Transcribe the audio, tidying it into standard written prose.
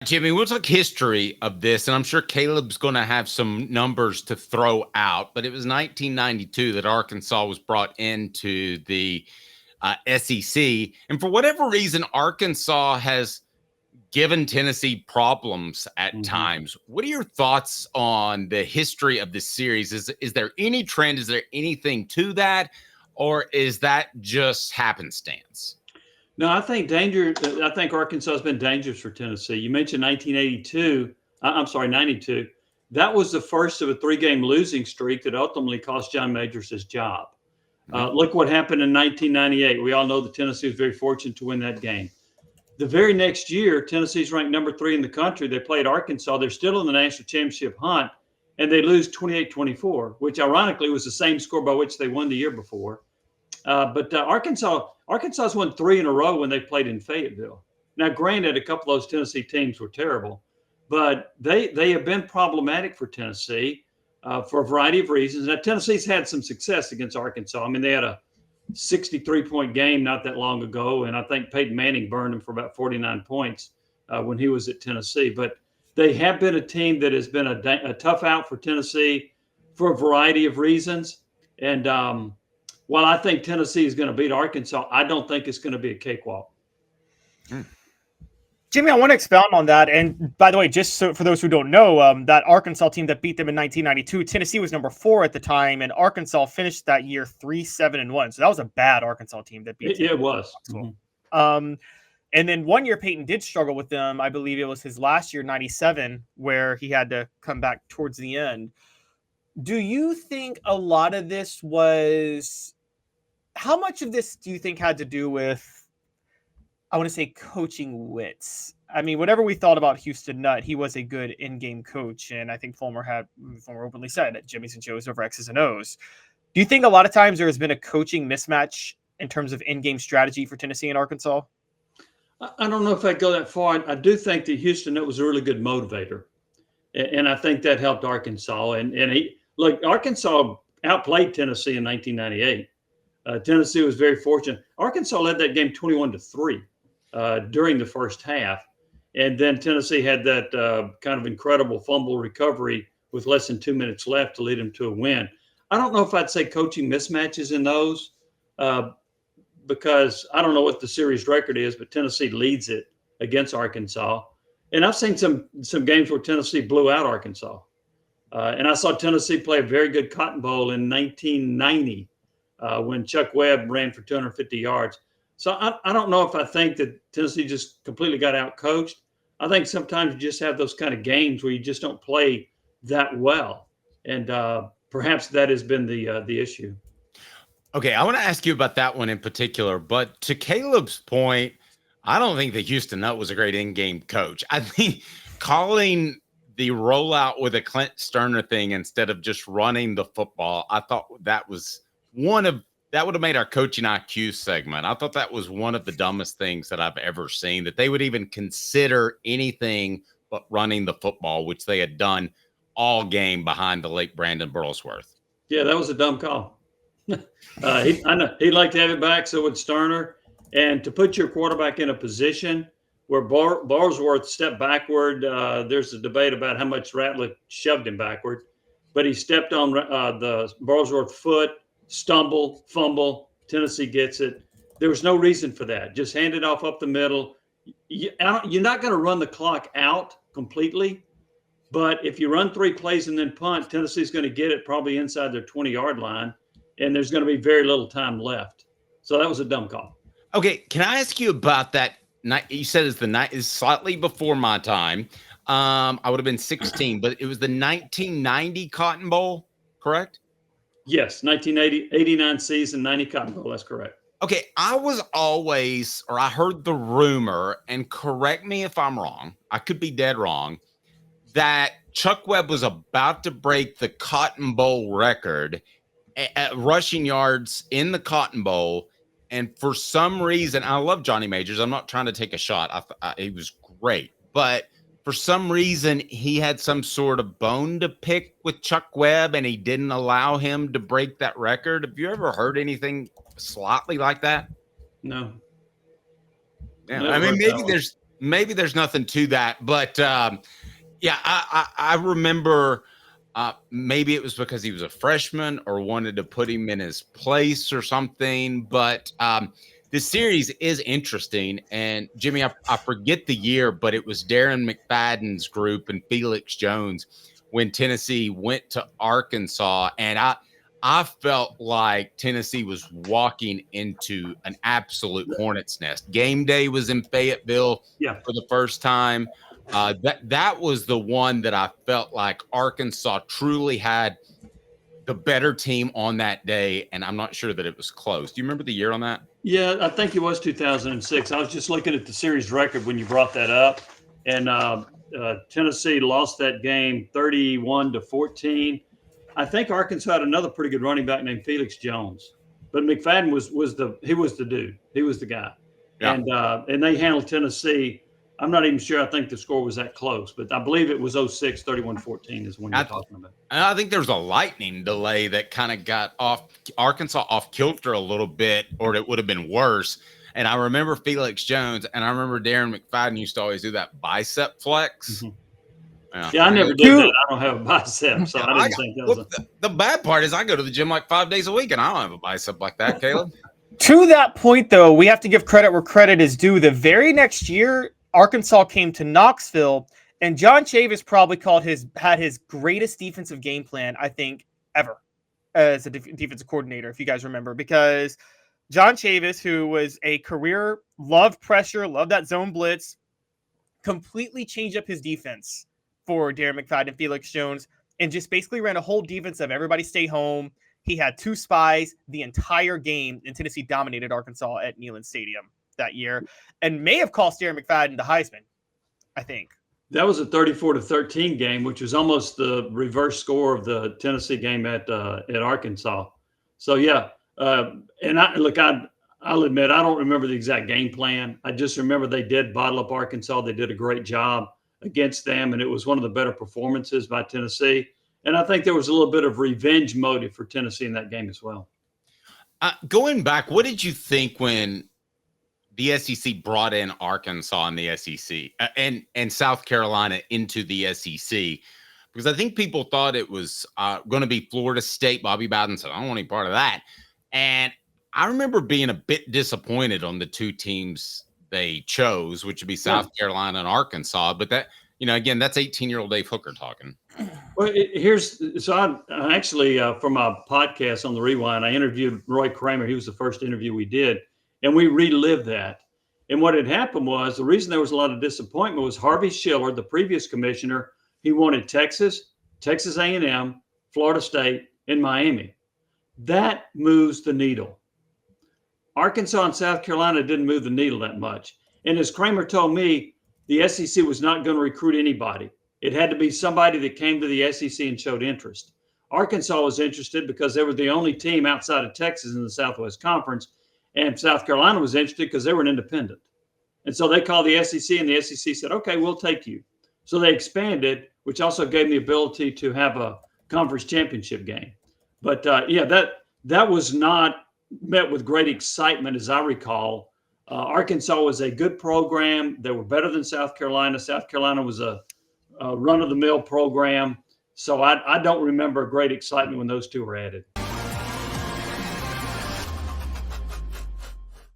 Jimmy, we'll talk history of this, and I'm sure Caleb's going to have some numbers to throw out, but it was 1992 that Arkansas was brought into the SEC. And for whatever reason, Arkansas has given Tennessee problems at times. What are your thoughts on the history of this series? Is there any trend? Is there anything to that? Or is that just happenstance? No, I think Arkansas has been dangerous for Tennessee. You mentioned 1982. I'm sorry, 92. That was the first of a 3-game losing streak that ultimately cost John Majors his job. Look what happened in 1998. We all know that Tennessee was very fortunate to win that game. The very next year, Tennessee's ranked number 3 in the country. They played Arkansas. They're still in the national championship hunt, and they lose 28-24, which ironically was the same score by which they won the year before. But Arkansas's won 3 in a row when they played in Fayetteville. Now, granted, a couple of those Tennessee teams were terrible, but they have been problematic for Tennessee for a variety of reasons. Now, Tennessee's had some success against Arkansas. I mean, they had a 63-point game not that long ago, and I think Peyton Manning burned them for about 49 points when he was at Tennessee. But they have been a team that has been a tough out for Tennessee for a variety of reasons. And while I think Tennessee is going to beat Arkansas, I don't think it's going to be a cakewalk. Jimmy, I want to expound on that. And by the way, just so for those who don't know, that Arkansas team that beat them in 1992, Tennessee was number 4 at the time, and Arkansas finished that year 3-7-1. So that was a bad Arkansas team that beat them. Yeah, it was. And then one year Peyton did struggle with them. I believe it was his last year, 97, where he had to come back towards the end. Do you think a lot of this was... How much of this do you think had to do with, I want to say, coaching wits? I mean, whatever we thought about Houston Nutt, he was a good in-game coach. And I think Fulmer openly said that Jimmy's and Joe's over X's and O's. Do you think a lot of times there has been a coaching mismatch in terms of in-game strategy for Tennessee and Arkansas? I don't know if I'd go that far. I do think that Houston Nutt was a really good motivator. And I think that helped Arkansas. Look, Arkansas outplayed Tennessee in 1998. Tennessee was very fortunate. Arkansas led that game 21-3 during the first half. And then Tennessee had that kind of incredible fumble recovery with less than 2 minutes left to lead them to a win. I don't know if I'd say coaching mismatches in those because I don't know what the series record is, but Tennessee leads it against Arkansas. And I've seen some games where Tennessee blew out Arkansas. And I saw Tennessee play a very good Cotton Bowl in 1990. When Chuck Webb ran for 250 yards. So I don't know if I think that Tennessee just completely got out-coached. I think sometimes you just have those kind of games where you just don't play that well. And perhaps that has been the issue. Okay, I want to ask you about that one in particular. But to Caleb's point, I don't think that Houston Nutt was a great in-game coach. I think calling the rollout with a Clint Sterner thing instead of just running the football, I thought that was that would have made our coaching IQ segment. I thought that was one of the dumbest things that I've ever seen, that they would even consider anything but running the football, which they had done all game behind the late Brandon Burlesworth. Yeah, that was a dumb call. I know he'd like to have it back, so would Sterner. And to put your quarterback in a position where Burlesworth stepped backward, there's a debate about how much Rattler shoved him backward, but he stepped on the Burlesworth foot, stumble, fumble, Tennessee gets it. There was no reason for that. Just hand it off up the middle. You're not going to run the clock out completely, but if you run 3 plays and then punt, Tennessee's going to get it probably inside their 20-yard line, and there's going to be very little time left. So that was a dumb call. Okay, can I ask you about that night? You said it's the night is slightly before my time. I would have been 16, but it was the 1990 Cotton Bowl, correct? Yes, 1989 season, 90 Cotton Bowl. That's correct. Okay, I heard the rumor, and correct me if I'm wrong, I could be dead wrong, that Chuck Webb was about to break the Cotton Bowl record at rushing yards in the Cotton Bowl. And for some reason, I love Johnny Majors. I'm not trying to take a shot. He was great. But for some reason, he had some sort of bone to pick with Chuck Webb, and he didn't allow him to break that record. Have you ever heard anything slightly like that? No. Yeah, I mean, maybe there's nothing to that, but yeah, I remember maybe it was because he was a freshman or wanted to put him in his place or something. But this series is interesting. And Jimmy, I forget the year, but it was Darren McFadden's group and Felix Jones when Tennessee went to Arkansas. And I felt like Tennessee was walking into an absolute hornet's nest. Game day was in Fayetteville for the first time. That was the one that I felt like Arkansas truly had the better team on that day, and I'm not sure that it was close. Do you remember the year on that? Yeah, I think it was 2006. I was just looking at the series record when you brought that up, and Tennessee lost that game 31-14. I think Arkansas had another pretty good running back named Felix Jones, but McFadden was the dude. He was the guy, and they handled Tennessee. I'm not even sure. I think the score was that close, but I believe it was 06, 31-14 is when you're talking about. And I think there was a lightning delay that kind of got Arkansas off kilter a little bit, or it would have been worse. And I remember Felix Jones, and I remember Darren McFadden used to always do that bicep flex. Mm-hmm. Yeah, I never did that. I don't have a bicep, so I didn't think that was the bad part is I go to the gym like 5 days a week, and I don't have a bicep like that, Caleb. To that point, though, we have to give credit where credit is due. The very next year, Arkansas came to Knoxville, and John Chavis probably had his greatest defensive game plan, I think, ever as a defensive coordinator, if you guys remember, because John Chavis, who was a career, loved pressure, loved that zone blitz, completely changed up his defense for Darren McFadden and Felix Jones, and just basically ran a whole defense of everybody stay home. He had 2 spies the entire game, and Tennessee dominated Arkansas at Neyland Stadium that year, and may have cost Darren McFadden the Heisman, I think. That was a 34-13 game, which was almost the reverse score of the Tennessee game at Arkansas. So yeah, and I'll admit I don't remember the exact game plan. I just remember they did bottle up Arkansas. They did a great job against them, and it was one of the better performances by Tennessee. And I think there was a little bit of revenge motive for Tennessee in that game as well. Going back, what did you think when the SEC brought in Arkansas and the SEC and South Carolina into the SEC? Because I think people thought it was going to be Florida State. Bobby Bowden said, I don't want any part of that. And I remember being a bit disappointed on the 2 teams they chose, which would be South Carolina and Arkansas. But that, again, that's 18-year-old Dave Hooker talking. Well, I actually, for my podcast on the Rewind, I interviewed Roy Kramer. He was the first interview we did. And we relived that. And what had happened was the reason there was a lot of disappointment was Harvey Schiller, the previous commissioner, he wanted Texas, Texas A&M, Florida State, and Miami. That moves the needle. Arkansas and South Carolina didn't move the needle that much. And as Kramer told me, the SEC was not going to recruit anybody. It had to be somebody that came to the SEC and showed interest. Arkansas was interested because they were the only team outside of Texas in the Southwest Conference. And South Carolina was interested because they were an independent. And so they called the SEC, and the SEC said, okay, we'll take you. So they expanded, which also gave me the ability to have a conference championship game. But that was not met with great excitement, as I recall. Arkansas was a good program. They were better than South Carolina. South Carolina was a run-of-the-mill program. So I don't remember great excitement when those 2 were added.